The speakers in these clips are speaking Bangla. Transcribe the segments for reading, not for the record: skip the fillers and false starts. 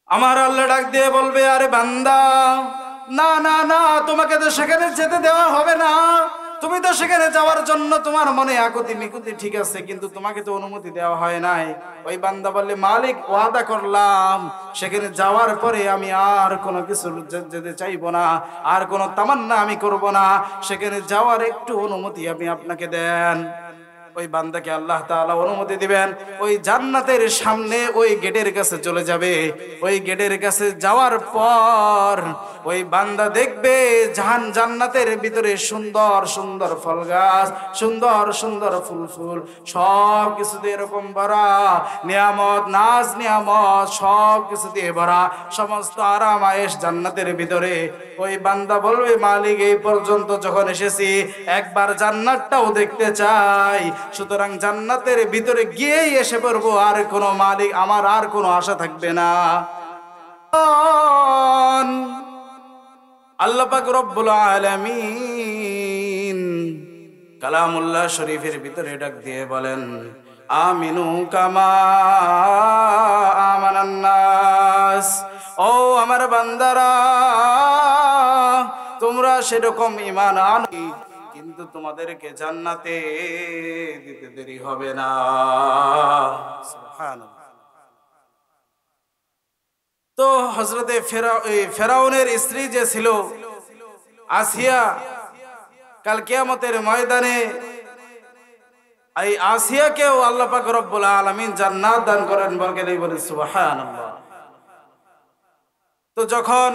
আমার আল্লাহ ডাক দিয়ে বলবে, আরে বান্দা, না না না, তোমাকে তো সেখানে যেতে দেওয়া হবে না। তুমি তো সেখানে যাওয়ার জন্য তোমার মনে আকুতি মিকুতি ঠিক আছে, কিন্তু তোমাকে তো অনুমতি দেওয়া হয় নাই। ওই বান্দা বললে, মালিক ওয়াদা করলাম সেখানে যাওয়ার পরে আমি আর কোনো কিছু যেতে চাইবো না, আর কোনো তামান্না আমি করব না, সেখানে যাওয়ার একটু অনুমতি আপনি আপনাকে দেন। ওই বান্দাকে আল্লাহ তাআলা অনুমতি দিবেন, ওই জান্নাতের সামনে ওই গেটের কাছে চলে যাবে। ওই গেটের কাছে যাওয়ার পর ওই বান্দা দেখবে জান্নাতের ভিতরে সুন্দর সুন্দর ফল গাছ, সুন্দর সুন্দর ফুল ফুল, সব কিছু দিয়ে এরকম ভরা, নিয়ামত নাজ নিয়ামত সব কিছু দিয়ে ভরা, সমস্ত আরাম আয়েশ জান্নাতের ভিতরে। ওই বান্দা বলবে, মালিক এই পর্যন্ত যখন এসেছি একবার জান্নাতটাও দেখতে চাই, সুতরাং জান্নাতের ভিতরে গিয়েই এসে পড়বো, আর কোনো মালিক আমার আর কোনো আশা থাকবে না। আল্লাহ পাক রব্বুল আলামিন কালামুল্লাহ শরীফের ভিতরে ডাক দিয়ে বলেন, আমিনু কামা আমানান নাস। ও আমার বান্দারা, তোমরা সেরকম ঈমান আনো, কিন্তু তোমাদেরকে জান্নাতে দিতে দেরি হবে না। সুবহানাল্লাহ। তো হযরতে ফেরাউনের স্ত্রী যে ছিল আসিয়া, কাল কিয়ামতের ময়দানে এই আসিয়াকেও আল্লাহ পাক রব্বুল আলামিন জান্নাত দান করেন, বলেন সুবহানাল্লাহ। তো যখন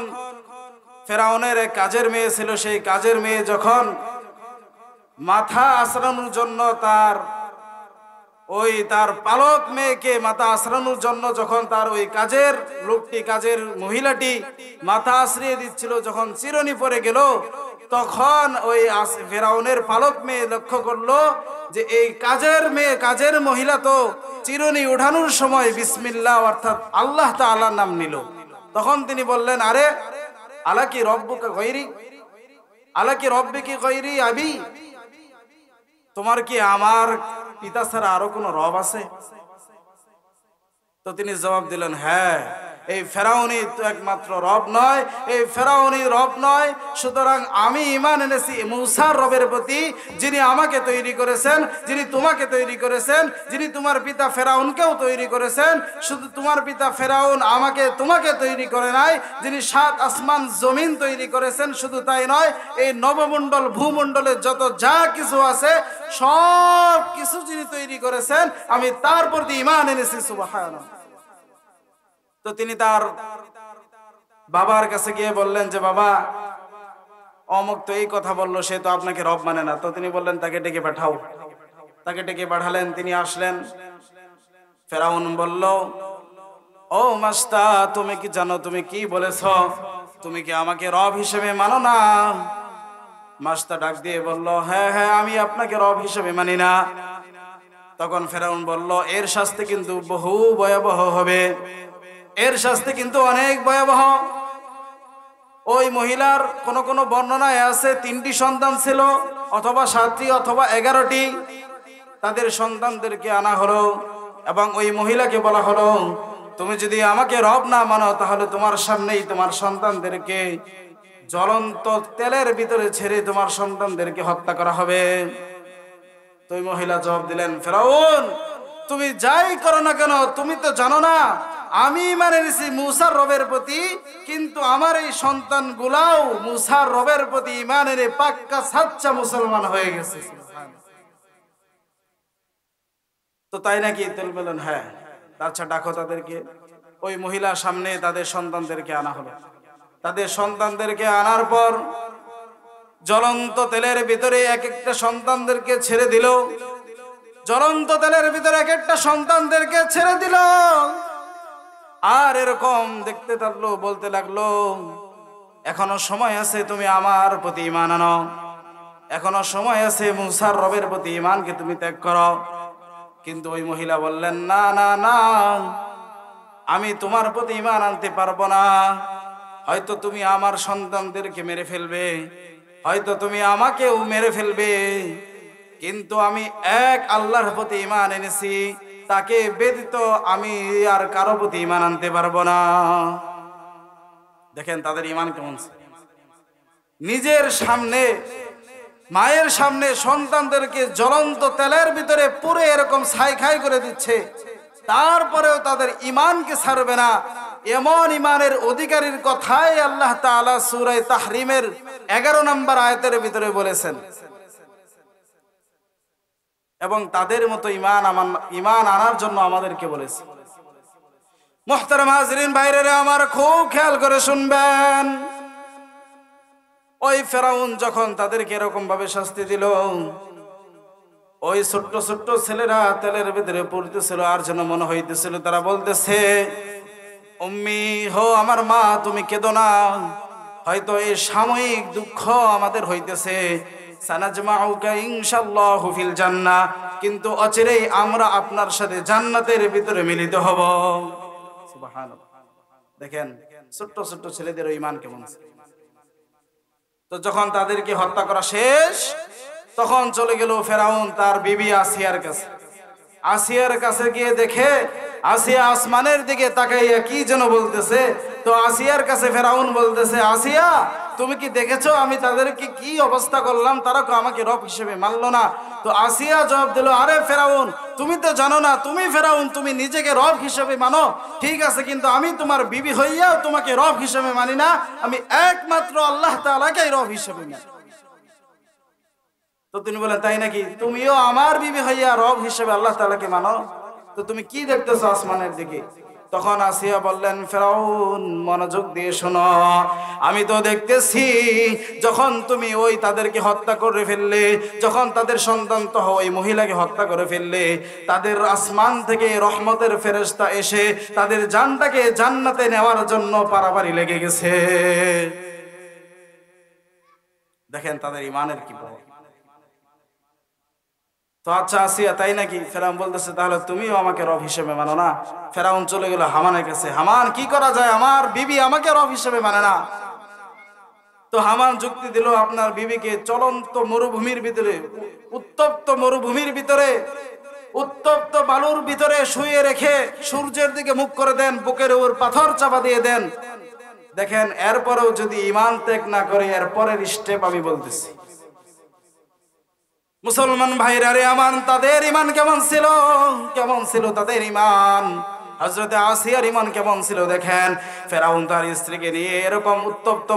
ফেরাউনের এক কাজের মেয়ে ছিল, সেই কাজের মেয়ে যখন মাথা আশ্রানোর জন্য তার পালক মেয়েকে মাথা আশ্রানোর জন্য যখন তার ওই কাজের লোকটি, কাজের মহিলাটি মাথা আশ্রিয়ে দিচ্ছিল, যখন চিরুনি পড়ে গেল, তখন ওই ফেরাউনের পালক মেয়ে লক্ষ্য করলো যে এই কাজের মেয়ে, কাজের মহিলা তো চিরুনি উঠানোর সময় বিসমিল্লাহ অর্থাৎ আল্লাহ তাআলার নাম নিল। তখন তিনি বললেন, আরে আলাকি রব্বুকা গায়রি, আলাকি রব্বিকি গায়রি আবি, তোমার কি আমার পিতা ছাড়া আরো কোনো রব আছে? তো তিনি জবাব দিলেন, হ্যাঁ, এই ফেরাউনই তো একমাত্র রব নয়, এই ফেরাউনই রব নয়, সুতরাং আমি ঈমান এনেছি মূসার রবের প্রতি, যিনি আমাকে তৈরি করেছেন, যিনি তোমাকে তৈরি করেছেন, যিনি তোমার পিতা ফেরাউনকেও তৈরি করেছেন। শুধু তোমার পিতা ফেরাউন আমাকে তোমাকে তৈরি করে নাই, যিনি 7 আসমান জমিন তৈরি করেছেন, শুধু তাই নয়, এই নবমণ্ডল ভূমণ্ডলে যত যা কিছু আছে সব কিছু যিনি তৈরি করেছেন, আমি তার প্রতি ঈমান এনেছি। সুবহানাল্লাহ। তো তিনি তার বাবার কাছে গিয়ে বললেন যে, বাবা, অমুক তো এই কথা বললো, সে তো আপনাকে রব মানে না। তো তিনি বললেন, তাকে ডেকে পাঠাও। তাকে ডেকে পাঠালেন, তিনি আসলেন। ফেরাউন বলল, ও মাস্তা, তুমি কি জানো তুমি কি বলেছ? তুমি কি আমাকে রব হিসেবে মানো না? মাস্তা ডাক দিয়ে বলল, হ্যাঁ হ্যাঁ, আমি আপনাকে রব হিসেবে মানি না। তখন ফেরাউন বলল, এর শাস্তি কিন্তু বহু ভয়াবহ হবে, এর শাস্তি কিন্তু অনেক ভয়াবহ। ওই মহিলার কোন কোন বর্ণনায় আছে 3টি সন্তান ছিল, অথবা 7টি, অথবা 11টি। তাদের সন্তানদেরকে আনা হলো এবং ওই মহিলাকে বলা হলো, তুমি যদি আমাকে রব না মানো, তাহলে তোমার সামনেই তোমার সন্তানদেরকে জ্বলন্ত তেলের ভিতরে ছেড়ে তোমার সন্তানদেরকে হত্যা করা হবে। তো ওই মহিলা জবাব দিলেন, ফেরাউন, তুমি যাই করো না কেন, তুমি তো জানো না আমি মানে নিছি মূসার রবের প্রতি, কিন্তু আমার এই সন্তানগুলাও মূসার রবের প্রতি ঈমান এনে পাক্কা সাচ্চা মুসলমান হয়ে গেছে। তো তাই নাকি? তিনি বললেন, হ্যাঁ। আচ্ছা, ডাকো তাদেরকে। ওই মহিলার সামনে তাদের সন্তানদেরকে আনা হলো। তাদের সন্তানদেরকে আনার পর জ্বলন্ত তেলের ভিতরে এক একটা সন্তানদেরকে ছেড়ে দিল, জ্বলন্ত তেলের ভিতরে এক একটা সন্তানদেরকে ছেড়ে দিল। আর এরকম দেখতে থাকলো, বলতে লাগলো, এখনো সময় আছে, তুমি আমার প্রতি ঈমান আনো, এখনো সময় আছে, মূসার রবের প্রতি ঈমানকে তুমি ত্যাগ করো। কিন্তু ওই মহিলা বললেন, না না না, আমি তোমার প্রতি ঈমান আনতে পারবো না। হয়তো তুমি আমার সন্তানদেরকে মেরে ফেলবে, হয়তো তুমি আমাকেও মেরে ফেলবে, কিন্তু আমি এক আল্লাহর প্রতি ঈমান এনেছি, তাকে ব্যতীত আমি আর কারো প্রতি ঈমান আনতে পারবো না। দেখেন তাদের ঈমান কেমন ছিল। নিজের সামনে, মায়ের সামনে সন্তানদেরকে জ্বলন্ত তেলের ভিতরে পুরে এরকম ছাই খাই করে দিচ্ছে, তারপরেও তাদের ঈমানকে ছাড়বে না। এমন ঈমানের অধিকারীর কথাই আল্লাহ তাআলা সূরা তাহরিমের 11 নম্বর আয়াতের ভিতরে বলেছেন। এবং তাদের মতো ঈমান আনার জন্য আমাদেরকে বলেছে। মুহতারাম হাজরিন, ভাইরা আমার, খুব খেয়াল করে শুনবেন। ওই ফেরাউন যখন তাদেরকে এরকম ভাবে শাস্তি দিল, ওই ছোট্ট ছোট্ট ছেলেরা তেলের ভিতরে পড়তেছিল, আর যেন মনে হইতেছিল তারা বলতেছে, উম্মি হো, আমার মা, তুমি কেঁদো না, হয়তো এই সাময়িক দুঃখ আমাদের হইতেছে, সানাজমাউকা ইনশাআল্লাহু ফিল জান্নাহ, কিন্তু অচিরেই আমরা আপনার সাথে জান্নাতের ভিতরে মিলিত হব। সুবহানাল্লাহ। দেখেন ছোট্ট ছোট্ট ছেলেদের ঈমান কেমন। তো যখন তাদেরকে হত্যা করা শেষ, তখন চলে গেল ফেরাউন তার বিবি আসিয়ার কাছে। আসিয়ার কাছে গিয়ে দেখে আসিয়া আসমানের দিকে তাকাইয়া কি যেন বলতেছে। তো আসিয়ার কাছে ফেরাউন বলতেছে, আসিয়া, তুমি কি দেখেছো আমি তাদেরকে কি অবস্থা করলাম? তারা আমাকে রব হিসেবে মানলো না। তো আসিয়া জবাব দিল, আরে ফেরাউন, তুমি তো জানো না, তুমি ফেরাউন, তুমি নিজেকে রব হিসেবে মানো, ঠিক আছে, কিন্তু আমি তোমার বিবি হইয়াও তোমাকে রব হিসেবে মানি না, আমি একমাত্র আল্লাহ তাআলাকেই রব হিসেবে মানি। তো তিনি বলেন, তাই নাকি? তুমিও আমার বিবি হইয়া রব হিসেবে আল্লাহ তাআলাকে মানো? তো তুমি কি দেখতেছো আসমানের দিকে? তখন আসিয়া বললেন, ফেরাউন, মনোযোগ দিয়ে শোনো, আমি তো দেখতেছি যখন তুমি ওই তাদেরকে হত্যা করে ফেললে, যখন তাদের সন্তান তো ওই মহিলাকে হত্যা করে ফেললে, তাদের আসমান থেকে রহমতের ফেরেশতা এসে তাদের জানটাকে জান্নাতে নেওয়ার জন্য পারাপারি লেগে গেছে। দেখেন তাদের ঈমানের কি বড়। তো আচ্ছা আসিয়া, তাই নাকি? ফেরাউন বলতেছে, তাহলে তুমিও আমাকে রব হিসেবে মানো না? ফেরাউন চলে গেল হামানের কাছে। হামান, কি করা যায়? আমার বিবি আমাকে রব হিসেবে মানে না। তো হামান যুক্তি দিল, আপনার বিবিকে চলন্ত মরুভূমির ভিতরে, উত্তপ্ত মরুভূমির ভিতরে, উত্তপ্ত বালুর ভিতরে শুয়ে রেখে সূর্যের দিকে মুখ করে দেন, বুকের উপর পাথর চাপা দিয়ে দেন। দেখেন এরপরেও যদি ঈমান ত্যাগ না করে, এরপরের স্টেপ আমি বলতেছি। মুসলমান ভাইরা রে আমার, তাদের ঈমান কেমন ছিল? কেমন ছিল তাদের ঈমান? হযরতে আসিয়ার ঈমান কেমন ছিল দেখেন। ফেরাউন তার স্ত্রীকে নিয়ে এরকম উত্তপ্ত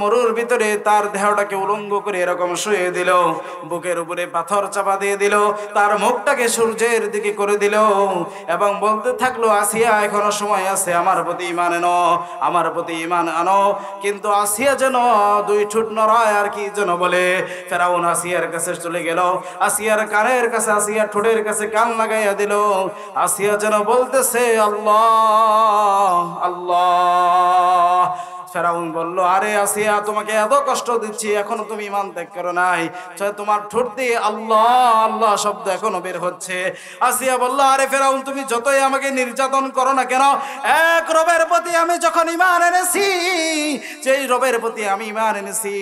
মরুর ভিতরে তার দেহটাকে উলঙ্গ করে এরকম শুয়ে দিল, বুকের উপরে পাথর চাপা দিয়ে দিল, তার মুখটাকে সূর্যের দিকে করে দিল এবং বলতে থাকলো, আসিয়া, এখনো সময় আছে, আমার প্রতি ঈমান আনো, আমার প্রতি ঈমান আনো। কিন্তু আসিয়া যেন দুই ঠোঁট নড়ায় আর কি যেন বলে। ফেরাউন আসিয়ার কাছে চলে গেল, আসিয়ার কানের কাছে, আসিয়ার ঠোঁটের কাছে কান লাগাইয়া দিল। আসিয়া যেন বলতেছে, আল্লাহ আল্লাহ। ফেরাউন বলল, আরে আসিয়া, তোমাকে এত কষ্ট দিচ্ছি, এখনো তুমি ঈমান ত্যাগ করো নাই, তোমার ঠোঁট দিয়ে আল্লাহ আল্লাহ শব্দ এখনো বের হচ্ছে। আসিয়া বলল, আরে ফেরাউন, তুমি যতই আমাকে নির্যাতন করো না কেন, এক রবের প্রতি আমি যখন ঈমান এনেছি, যেই রবের প্রতি আমি ঈমান এনেছি,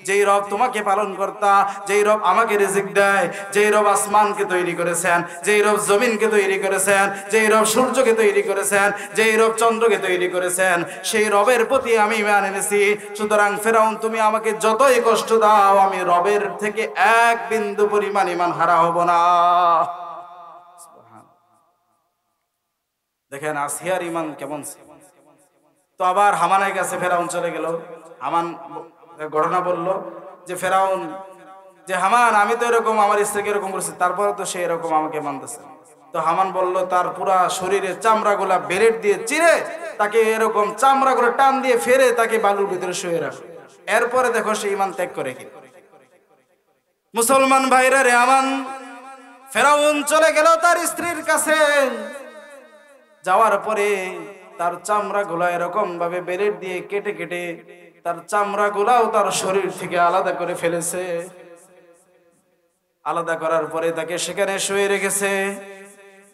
যেই রব তোমাকে পালন কর্তা, যেই রব আমাকে রিজিক দেয়, যেই রব আসমানকে তৈরি করেছেন, যেই রব জমিনকে তৈরি করেছেন, যেই রব সূর্যকে তৈরি করেছেন, যেই রব চন্দ্রকে তৈরি করেছেন, সেই রবের প্রতি আমি ঈমান এনেছি। সুতরাং ফেরাউন, তুমি আমাকে যতই কষ্ট দাও, আমি রবের থেকে এক বিন্দু পরিমাণ ঈমান হারা হব না। দেখেন আসিয়ার ঈমান কেমন ছিল। তো আবার হামানের কাছে ফেরাউন চলে গেল। হামান ঘটনা বলল যে, ফেরাউন, যে হামান, আমি তো এরকম আমার স্ত্রীকে এরকম করেছি, তারপরে তো সে এরকম আমাকে মানতেছে। তো হামান বলল, তার পুরা শরীরে চামড়াগুলা বেরেট দিয়ে চিরে তাকে এরকম চামড়াগুলো টান দিয়ে ফেরে তাকে বালুর ভিতরে শুয়ে রাখো, এরপরে দেখো সে ঈমান ত্যাগ করে কি। মুসলমান ভাইরা রে আমান, ফেরাউন চলে গেল তার স্ত্রীর কাছে। যাওয়ার পরে তার চামড়া গুলা এরকম ভাবে বেরেট দিয়ে কেটে কেটে তার চামড়া গুলাও তার শরীর থেকে আলাদা করে ফেলেছে। আলাদা করার পরে তাকে সেখানে শুয়ে রেখেছে।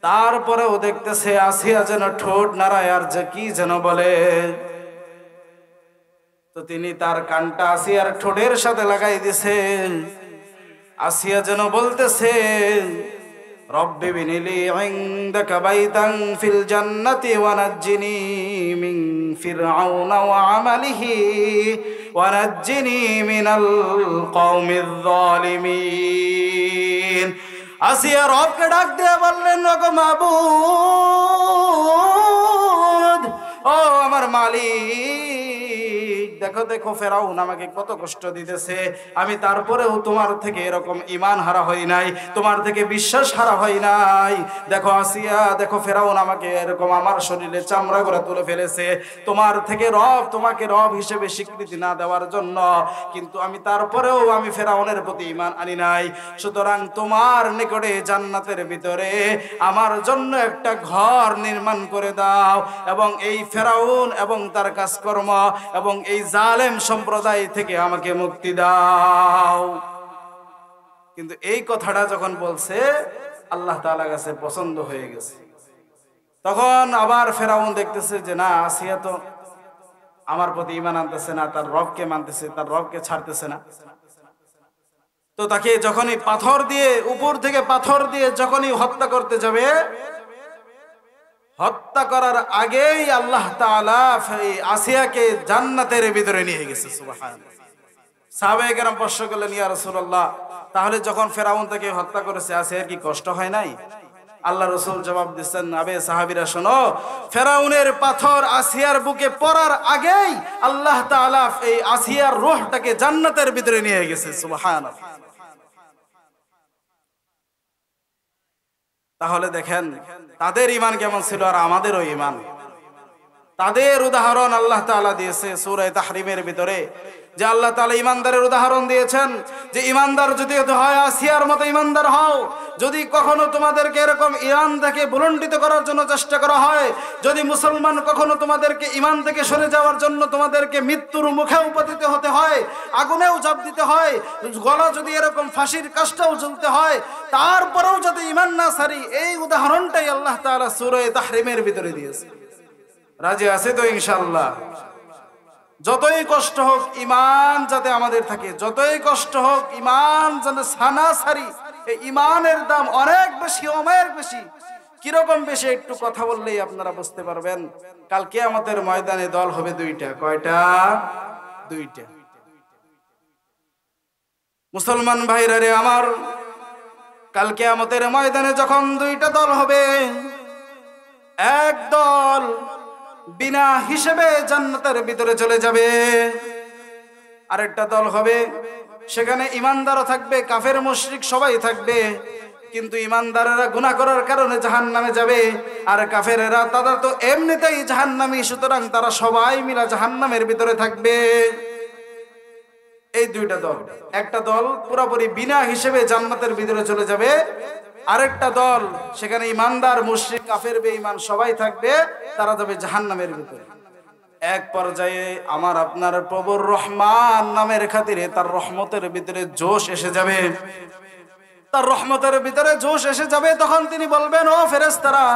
তারপরেও দেখতেছে আসিয়া যেন ঠোঁট নাড়ায় আর যে কি যেন বলে। তো তিনি তার কানটা আসিয়ার ঠোঁটের সাথে লাগাই দিয়েছেন। আসিয়া যেন বলতেছে, রব্বি বিনিলি ইনদাকা বাইতান ফিল জান্নাতি ওয়া নাজ্জিনি মিন ফিরআউনা ওয়া আমালিহি ওয়া নাজ্জিনি মিনাল কওমিজ যালিমিন। আসিয়া রবকে ডাক দিয়ে বললেন, ওগো মাবুদ, ও আমার মালিক, দেখো দেখো ফেরাউন আমাকে কত কষ্ট দিতেছে, আমি তারপরেও তোমার থেকে এরকম ঈমান হারা হই নাই, তোমার থেকে বিশ্বাস হারা হই নাই। দেখো আসিয়া, দেখো ফেরাউন আমাকে এরকম আমার শরীরে চামড়া করে তুলে ফেলেছে তোমার থেকে তোমাকে রব হিসেবে স্বীকৃতি না দেওয়ার জন্য, কিন্তু আমি তারপরেও আমি ফেরাউনের প্রতি ঈমান আনি নাই। সুতরাং তোমার নিকটে জান্নাতের ভিতরে আমার জন্য একটা ঘর নির্মাণ করে দাও এবং এই ফেরাউন এবং তার কাজকর্ম এবং এই জালেম সম্প্রদায় থেকে আমাকে মুক্তি দাও। কিন্তু এই কথাটা যখন বলছে আল্লাহ তাআলার কাছে পছন্দ হয়ে গেছে। তখন আবার ফেরাউন দেখতেছে যে না, আসিয়া তো আমার প্রতি ঈমান আনতেছে না, তার রবকে মানতেছে, তার রবকে ছাড়তেছে না। তো তাকে যখনই পাথর দিয়ে, উপর থেকে পাথর দিয়ে যখনই হত্যা করতে যাবে, হত্যা করার আগেই আল্লাহ তাআলা আসিয়াকে জান্নাতের ভিতরে নিয়ে গেছে। সুবহানাল্লাহ। সাহাবায়ে কেরাম প্রশ্ন করলেন, ইয়া রাসূলুল্লাহ, তাহলে যখন ফেরাউন তাকে হত্যা করেছে আসিয়ার কি কষ্ট হয় নাই? আল্লাহ রাসূল জবাব দিচ্ছেন, আবে সাহাবীরা শোনো, ফেরাউনের পাথর আসিয়ার বুকে পড়ার আগেই আল্লাহ তাআলা এই আসিয়ার রূহটাকে জান্নাতের ভিতরে নিয়ে গেছে। সুবহানাল্লাহ। তাহলে দেখেন তাদের ঈমান কেমন ছিল আর আমাদেরও ঈমান। তাদের উদাহরণ আল্লাহ তাআলা দিয়েছে সূরা তাহরিমের ভিতরে, যে আল্লাহ তাআলা ঈমানদারের উদাহরণ দিয়েছেন যে ঈমানদার যদি হয় আসিয়ার মতো ঈমানদার হও। যদি কখনো তোমাদেরকে এরকম ঈমান থেকে ভুলণ্ডিত করার জন্য চেষ্টা করা হয়, যদি মুসলমান কখনো তোমাদেরকে ঈমান থেকে সরে যাওয়ার জন্য তোমাদেরকে মৃত্যুর মুখে উপতিত হতে হয়, আগুনেও ঝাঁপ দিতে হয়, গলা যদি এরকম ফাঁসির কাষ্ঠেও ঝুলতে হয়, তারপরেও যদি ঈমান না ছাড়ি, এই উদাহরণটাই আল্লাহ তাআলা সূরা তাহরিমের ভিতরে দিয়েছে। রাজি আছে তো ইনশাআল্লাহ? যতই কষ্ট হোক ঈমান যাতে আমাদের থাকে, যতই কষ্ট হোক ঈমান যেন ছানা ছাড়ি। এই ঈমানের দাম অনেক বেশি, অনেক বেশি। কিরকম বেশি একটু কথা বললেই আপনারা বুঝতে পারবেন। কাল কিয়ামতের ময়দানে দল হবে দুইটা। কয়টা? দুইটা। মুসলমান ভাইরা রে আমার, কাল কিয়ামতের ময়দানে যখন দুইটা দল হবে, এক দল বিনা হিসেবে জান্নাতের ভিতরে চলে যাবে, আরেকটা দল হবে সেখানে ঈমানদারও থাকবে, কাফের মুশরিক সবাই থাকবে, কিন্তু ঈমানদারেরা গুনাহ করার কারণে জাহান্নামে যাবে, আর কাফেরেরা তারা তো এমনিতেই জাহান্নামী, সুতরাং তারা সবাই মিলে জাহান্নামের ভিতরে থাকবে। এই দুইটা দল, একটা দল পুরোপুরি বিনা হিসেবে জান্নাতের ভিতরে চলে যাবে, আরেকটা দল সেখানে ঈমানদার মুশরিক কাফের বেঈমান সবাই থাকবে, তারা যাবে জাহান্নামের ভিতরে। এক পর্যায়ে আমার আপনার প্রভুর রহমান নামের খাতিরে তার রহমতের ভিতরে জোশ এসে যাবে, তার রহমতের ভিতরে জোশ এসে যাবে। তখন তিনি বলবেন, ও ফেরেশতারা,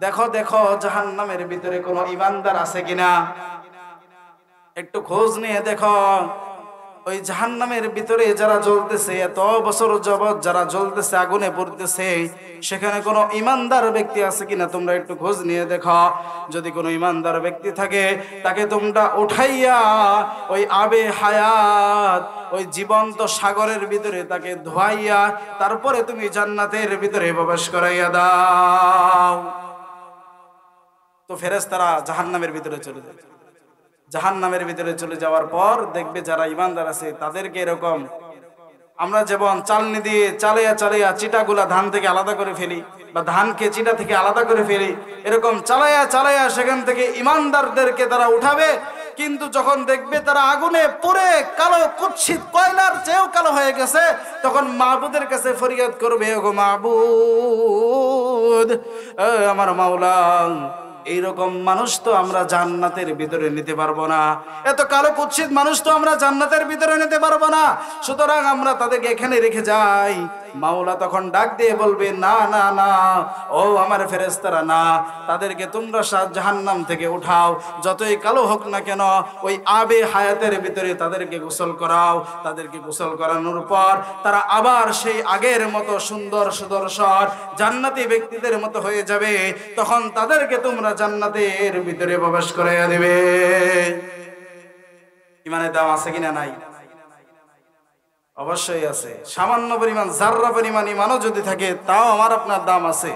দেখো দেখো জাহান্নামের ভিতরে কোনো ঈমানদার আছে কিনা, একটু খোঁজ নিয়ে দেখো। ওই জাহান্নামের ভিতরে যারা জ্বলতেছে, এত বছর যাবত যারা জ্বলতেছে, আগুনে পড়তেছে, সেখানে কোনো ঈমানদার ব্যক্তি আছে কিনা তোমরা একটু খোঁজ নিয়ে দেখো। যদি কোনো ঈমানদার ব্যক্তি থাকে, তাকে তোমরা উঠাইয়া ওই আবে হায়াত, ওই জীবন্ত সাগরের ভিতরে তাকে ধোয়াইয়া তারপরে তুমি জান্নাতের ভিতরে প্রবেশ করাইয়া দাও। তো ফেরেশতারা জাহান্নামের ভিতরে চলে যায়। জাহান্নামের ভিতরে চলে যাওয়ার পর দেখবে যারা ঈমানদার আছে তাদেরকে এরকম, আমরা যেমন চালনি দিয়ে চালাইয়া চালাইয়া চিটাগুলা ধান থেকে আলাদা করে ফেলি, বা ধানকে চিটা থেকে আলাদা করে ফেলি, এরকম চালাইয়া চালাইয়া সেখান থেকে ঈমানদারদেরকে তারা উঠাবে। কিন্তু যখন দেখবে তারা আগুনে পুড়ে কালো কুৎসিত কয়লার চেয়েও কালো হয়ে গেছে, তখন মাবুদের কাছে ফরিয়াদ করবে, ওগো মাবুদ, আমার মাওলা, এইরকম মানুষ তো আমরা জান্নাতের ভিতরে নিতে পারবো না, এত কালো কুৎসিত মানুষ তো আমরা জান্নাতের ভিতরে নিতে পারবো না, সুতরাং আমরা তাদেরকে এখানে রেখে যাই। মাওলা তখন ডাক দিয়ে বলবে, না না না, ও আমার ফেরেশতারা, না, তাদেরকে তোমরা জাহান্নাম থেকে উঠাও, যতই কালো হোক না কেন, ওই আবে হায়াতের ভিতরে তাদেরকে গোসল করাও। তাদেরকে গোসল করানোর পর তারা আবার সেই আগের মতো সুন্দর সুদর্শন জান্নাতি ব্যক্তিদের মতো হয়ে যাবে। তখন তাদেরকে তোমরা জান্নাতের ভিতরে প্রবেশ করাইয়া দেবে। ইমানের দাম আছে কিনা নাই? অবশ্যই আছে। সামান্য পরিমাণ জাররা পরিমাণ ইমানও যদি থাকে তাও আমার আপনার দাম আছে।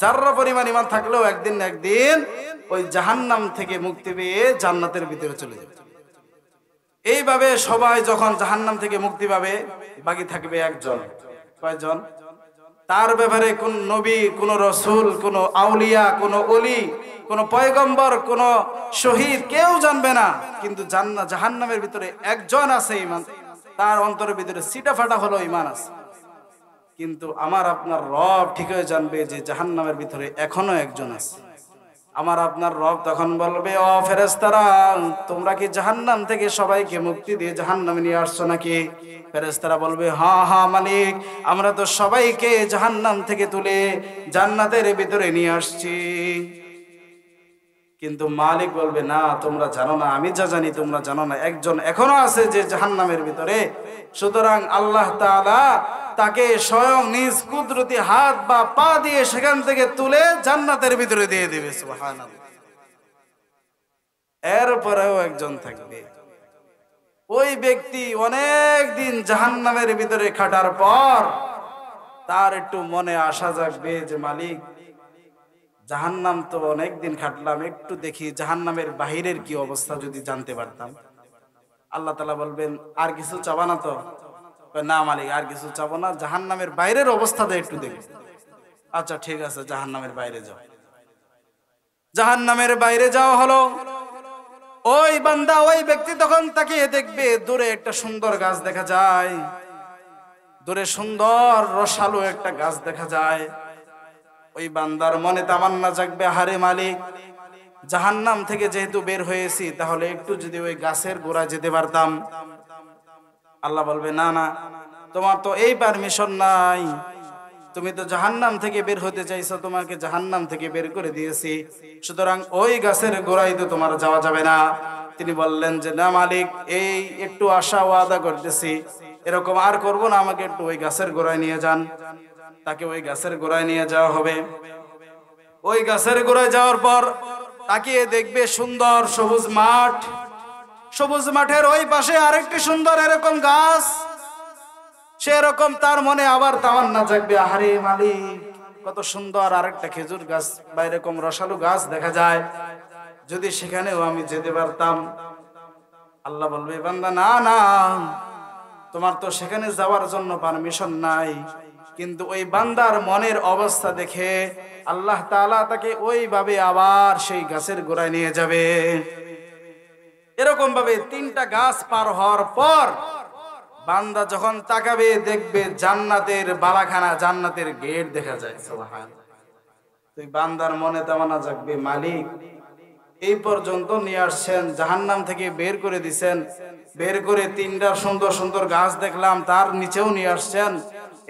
জাররা পরিমাণ ইমান থাকলেও একদিন না একদিন ওই জাহান্নাম থেকে মুক্তি পেয়ে জান্নাতের ভিতরে চলে যাবে। এইভাবে সবাই যখন জাহান্নাম থেকে মুক্তি পাবে, বাকি থাকবে একজন। কয়জন? তার ব্যাপারে কোন নবী, কোন রসুল, কোন আউলিয়া, কোন ওলি, কোন পয়গম্বর, কোন শহীদ কেউ জানবে না। কিন্তু জাহান্নামের ভিতরে একজন আছে ইমান, তার অন্তরের ভিতরে সিটা ফাটা হলো ইমান আছে। কিন্তু আমার আপনার রব ঠিকই জানবে যে জাহান্নামের ভিতরে এখনো একজন আছে। আমার আপনার রব তখন বলবে, ও ফেরেশতারা, তোমরা কি জাহান্নাম থেকে সবাইকে মুক্তি দিয়ে জাহান্নামে নিয়ে আসছো নাকি? ফেরেশতারা বলবে, হ্যাঁ হ্যাঁ মালিক, আমরা তো সবাইকে জাহান্নাম থেকে তুলে জান্নাতের ভিতরে নিয়ে আসছি। কিন্তু মালিক বলবে, না, তোমরা জানো না, আমি যা জানি তোমরা জানো না, একজন এখনো আছে যে জাহান্নামের ভিতরে। সুতরাং আল্লাহ তাআলা তাকে স্বয়ং নিজ কুদরতি হাত বা পা দিয়ে সেখান থেকে তুলে জান্নাতের ভিতরে দিয়ে দিবে। সুবহানাল্লাহ। এরপরেও একজন থাকবে, ওই ব্যক্তি অনেক দিন জাহান্নামের ভিতরে খাটার পর তার একটু মনে আশা জাগবে যে মালিক, জাহান্নাম তো অনেক দিন খাটলাম, একটু দেখি জাহান্নামের বাহিরের কি অবস্থা যদি জানতে পারতাম। আল্লাহ তাআলা বলবেন, আর কিছু চাবা না তো? না মালিক, আর কিছু চাবো না, জাহান্নামের বাইরের অবস্থাটা একটু দেখি। আচ্ছা ঠিক আছে, জাহান্নামের বাইরে যাও। জাহান্নামের বাইরে যাওয়া হলো। ওই বান্দা, ওই ব্যক্তি তখন তাকিয়ে দেখবে দূরে একটা সুন্দর গাছ দেখা যায়, দূরে সুন্দর রসালো একটা গাছ দেখা যায়। ওই বান্দার মনে তামান্না জাগবে, হারে মালিক, জাহান্নাম থেকে যেহেতু বের হয়েছি, তাহলে একটু যদি ওই গাছের গোড়ায় যেতে পারতাম। আল্লাহ বলবে, না না, তোমার তো এই পারমিশন নাই, তুমি তো জাহান্নাম থেকে বের হতে চাইছো, তোমাকে জাহান্নাম থেকে বের করে দিয়েছি, সুতরাং ওই গাছের গোড়ায় তো তোমার যাওয়া যাবে না। তিনি বললেন যে, না মালিক, এই একটু আশা ওয়াদা করতেছি, এরকম আর করব না, আমাকে একটু ওই গাছের গোড়ায় নিয়ে যান। তাকে ওই গাছের গোড়ায় নিয়ে যাওয়া হবে। ওই গাছের গোড়ায় যাওয়ার পর তাকিয়ে দেখবে সুন্দর সবুজ মাঠ, সবুজ মাঠের ওই পাশে আরেকটি সুন্দর এরকম গাছ। সেরকম তার মনে আবার তামান্না জাগবে, আরে মালিক, কত সুন্দর আরেকটা খেজুর গাছ বা এরকম রসালো গাছ দেখা যায়, যদি সেখানেও আমি যেতে পারতাম। আল্লাহ বলবে, বান্দা, না না, তোমার তো সেখানে যাওয়ার জন্য পারমিশন নাই। কিন্তু ওই বান্দার মনের অবস্থা দেখে আল্লাহ তাআলা তাকে ওইভাবে আবার সেই গাছের গোড়ায় নিয়ে যাবে। এরকম ভাবে 3টা গাছ পার হওয়ার পর বান্দা যখন তাকাবে, দেখবে জান্নাতের বালাখানা, জান্নাতের গেট দেখা যায়। সুবহানাল্লাহ। তুই বান্দার মনে তামান্না জাগবে, মালিক, এই পর্যন্ত নিয়ে আসছেন, জাহান্নাম থেকে বের করে দিছেন, বের করে 3টা সুন্দর সুন্দর গাছ দেখলাম, তার নিচেও নিয়ে আসছেন,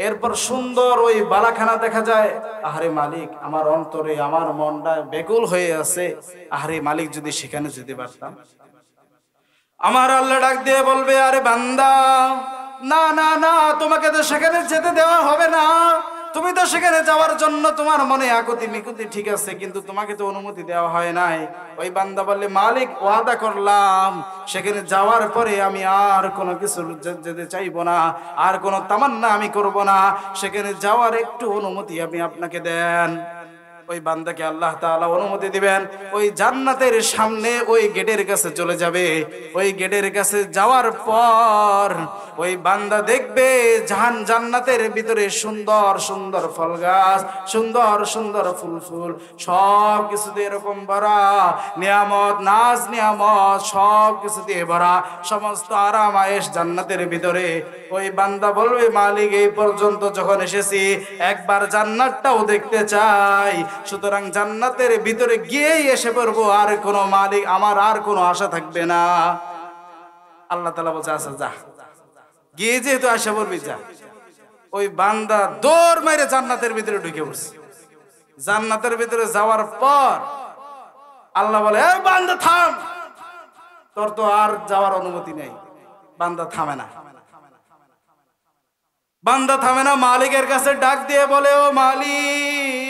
এরপর সুন্দর ওই বালাখানা দেখা যায়। আহারে মালিক, আমার অন্তরে, আমার মনটা বেকুল হয়ে আছে, আহারে মালিক, যদি সেখানে যেতে পারতাম। আমার আল্লাহ ডাক দিয়ে বলবে, আরে বান্দা, না না না, তোমাকে তো সেখানে যেতে দেওয়া হবে না, তুমি তো সেখানে যাওয়ার জন্য তোমার মনে আকুতি মিকুতি ঠিক আছে, কিন্তু তোমাকে তো অনুমতি দেওয়া হয় নাই। ওই বান্দা বললে, মালিক, ওয়াদা করলাম সেখানে যাওয়ার পরে আমি আর কোনো কিছু যেতে চাইবো না, আর কোনো তামান্না আমি করব না, সেখানে যাওয়ার একটু অনুমতি আপনি আপনাকে দেন। ওই বান্দাকে আল্লাহ তাআলা অনুমতি দিবেন, ওই জান্নাতের সামনে ওই গেটের কাছে চলে যাবে। ওই গেটের কাছে যাওয়ার পর ওই বান্দা দেখবে জান্নাতের ভিতরে সুন্দর সুন্দর ফল গাছ, সুন্দর সুন্দর ফুল, সব কিছু দিয়ে এরকম ভরা, নিয়ামত, নাজ নিয়ামত সব কিছু দিয়ে ভরা, সমস্ত আরাম আয়েশ জান্নাতের ভিতরে। ওই বান্দা বলবে, মালিক, এই পর্যন্ত যখন এসেছি, একবার জান্নাতটাও দেখতে চাই, সুতরাং জান্নাতের ভিতরে গিয়েই এসে পড়বো, আর কোনো মালিক, আমার আর কোনো আশা থাকবে না। আল্লাহ তাআলা বলছে, আচ্ছা যা, গিয়ে যেহেতু আশা করবি, যা। ওই বান্দা দৌড় মেরে জান্নাতের ভিতরে ঢুকে পড়ছে। জান্নাতের ভিতরে যাওয়ার পর আল্লাহ বলে, এই বান্দা থাম, তোর তো আর যাওয়ার অনুমতি নেই। বান্দা থামে না, বান্দা থামে না। মালিকের কাছে ডাক দিয়ে বলে, ও মালিক,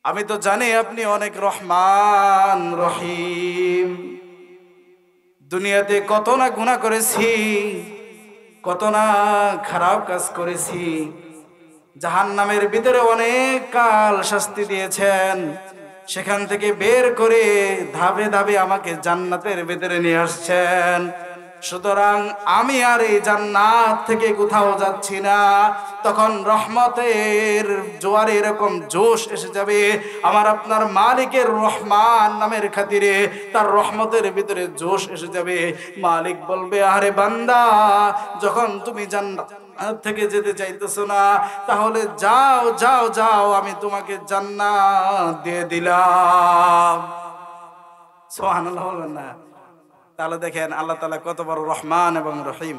আমি তো জানি আপনি অনেক রহমান রহিম। দুনিয়াতে কত না গুনাহ করেছি, কত না খারাপ কাজ করেছি, জাহান্নামের ভিতরে অনেক কাল শাস্তি দিয়েছেন, সেখান থেকে বের করে ধাপে ধাপে আমাকে জান্নাতের ভিতরে নিয়ে আসছেন। সুতরাং আমি আর এই জান্নাত থেকে কোথাও যাচ্ছি না। তখন রহমতের জোয়ারে এরকম জোশ এসে যাবে আমার আপনার মালিকের রহমান নামের খাতিরে, তার রহমতের ভিতরে জোশ এসে যাবে। মালিক বলবে, আরে বান্দা, যখন তুমি জান্নাত থেকে যেতে চাইতেছো না, তাহলে যাও যাও যাও, আমি তোমাকে জান্নাত দিয়ে দিলাম। সুবহানাল্লাহ বলবেন না? তাহলে দেখেন আল্লাহ তাআলা কত বড় রহমান এবং রহিম।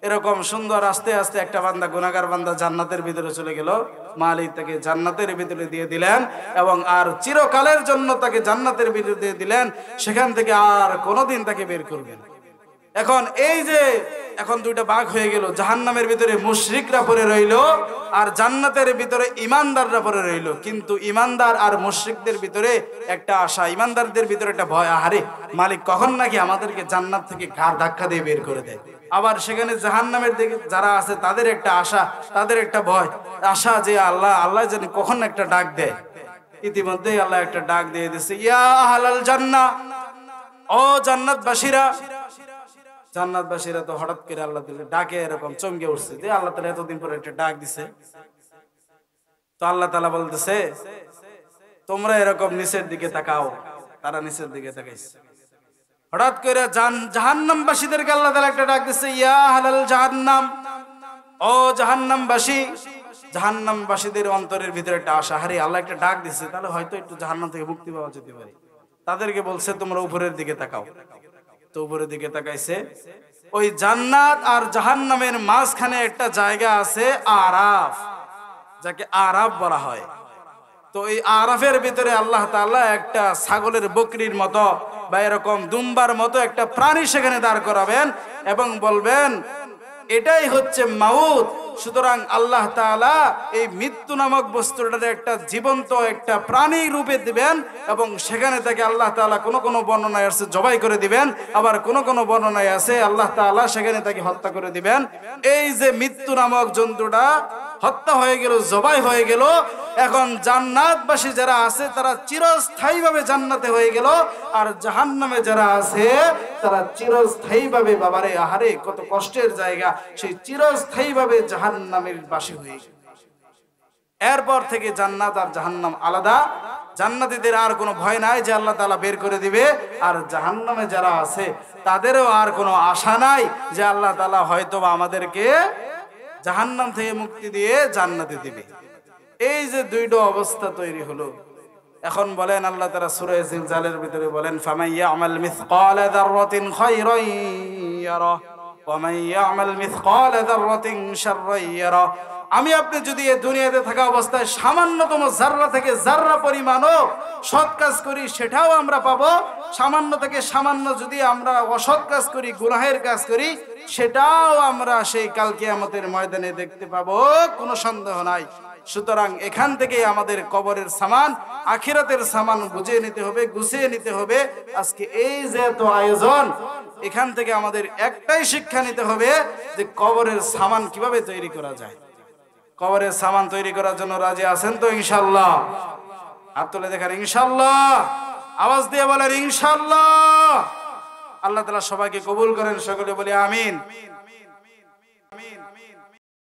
এরকম সুন্দর আস্তে আস্তে একটা বান্দা, গুনাহগার বান্দা জান্নাতের ভিতরে চলে গেল, মালিক তাকে জান্নাতের ভিতরে দিয়ে দিলেন এবং আর চিরকালের জন্য তাকে জান্নাতের ভিতরে দিয়ে দিলেন, সেখান থেকে আর কোনোদিন তাকে বের করবেন। এখন এই যে এখন দুইটা ভাগ হয়ে গেল, জাহান্নামের ভিতরে মুশরিকরা পড়ে রইল আর জান্নাতের ভিতরে ইমানদাররা পড়ে রইল। কিন্তু ইমানদার আর মুশরিকদের ভিতরে একটা আশা, ইমানদারদের ভিতরে একটা ভয়, আহারে মালিক কখন নাকি আমাদেরকে জান্নাত থেকে ঘাড় ধাক্কা দিয়ে বের করে দেয়। আবার সেখানে জাহান্নামের দিকে যারা আছে তাদের একটা আশা, তাদের একটা ভয়, আশা যে আল্লাহ যেন কখন একটা ডাক দেয়। ইতিমধ্যেই আল্লাহ একটা ডাক দিয়ে দিয়েছে, ইয়া আহলাল জান্নাহ, ও জান্নাতবাসীরা। জান্নাতবাসীরা তো হঠাৎ করে আল্লাহ তাআলা ডাকে এরকম চমকে উঠছে যে আল্লাহ তাআলা এতদিন পরে একটা ডাক দিছে। তো আল্লাহ তাআলা বলতেছে, তোমরা এরকম নিচের দিকে তাকাও। তারা নিচের দিকে তাকাইছে। হঠাৎ করে জাহান্নামবাসীদেরকে আল্লাহ তাআলা একটা ডাক দিছে, ইয়া আহলাল জাহান্নাম, ও জাহান্নামবাসী। জাহান্নামবাসীদের অন্তরের ভিতরে একটা আশা, আরে আল্লাহ একটা ডাক দিছে, তাহলে হয়তো একটু জাহান্নাম থেকে মুক্তি পাওয়া যেতে পারে। তাদেরকে বলছে, তোমরা উপরের দিকে তাকাও। তো উপরের দিকে তাকাইছে, ওই জান্নাত আর জাহান্নামের মাঝখানে একটা জায়গা আছে আরাফ, যাকে আরাফ বলা হয়। তো এই আরাফের ভিতরে আল্লাহ তাআলা একটা ছাগলের বকরির মতো বা এরকম দুম্বার মতো একটা প্রাণী সেখানে দাঁড় করাবেন এবং বলবেন, এটাই হচ্ছে মাউত। সুতরাং আল্লাহ তাআলা এই মৃত্যু নামক বস্তুটার একটা জীবন্ত একটা প্রাণী রূপে দিবেন এবং সেখানে তাকে আল্লাহ তাআলা কোনো বর্ণনায় আছে জবাই করে দিবেন, আবার কোনো বর্ণনায় আছে আল্লাহ তাআলা সেখানে তাকে হত্যা করে দিবেন। এই যে মৃত্যু নামক জন্তুটা হত্যা হয়ে গেল, জবাই হয়ে গেল, এখন জান্নাতবাসী যারা আছে তারা চিরস্থায়ীভাবে জান্নাতে হয়ে গেল, আর জাহান্নামে যারা আছে তারা চিরস্থায়ীভাবে, বাবারে আহারে কত কষ্টের জায়গা, সেই চিরস্থায়ীভাবে জাহান্নামের বাসী হয়ে গেল। এরপর থেকে জান্নাত আর জাহান্নাম আলাদা। জান্নাতীদের আর কোনো ভয় নাই যে আল্লাহ তাআলা বের করে দিবে, আর জাহান্নামে যারা আছে তাদেরও আর কোনো আশা নাই যে আল্লাহ তাআলা হয়তো বা আমাদেরকে জাহান্নাম থেকে মুক্তি দিয়ে জান্নাতে দিবে। এই যে দুইটা অবস্থা তৈরি হলো, এখন বলেন আল্লাহ তাআলা সূরা জিলজালের ভিতরে বলেন, ফামান ইয়ামাল মিসকালা যাররাতিন খায়রান ইয়ারা ওয়া মান ইয়ামাল মিসকালা যাররাতিন শাররান ইয়ারা। আমি আপনি যদি এই দুনিয়াতে থাকা অবস্থায় সামান্যতম জাররা থেকে জাররা পরিমাণও সৎ কাজ করি, সেটাও আমরা পাবো। সামান্য থেকে সামান্য যদি আমরা অসৎ কাজ করি, গুনাহের কাজ করি, সেটাও আমরা সেই কাল কিয়ামতের ময়দানে দেখতে পাবো, কোনো সন্দেহ নাই। সুতরাং এখান থেকে আমাদের কবরের সামান, আখিরাতের সামান বুঝিয়ে নিতে হবে, গুছিয়ে নিতে হবে। আজকে এই যে এত আয়োজন, এখান থেকে আমাদের একটাই শিক্ষা নিতে হবে যে কবরের সামান কিভাবে তৈরি করা যায়। কবরের সামান তৈরি করার জন্য রাজি আছেন তো ইনশাআল্লাহ? হাত তুলে দেখান ইনশাআল্লাহ, আওয়াজ দিয়ে বলেন ইনশাআল্লাহ। আল্লাহ তাআলা সবাইকে কবুল করেন, সকলে বলি আমিন।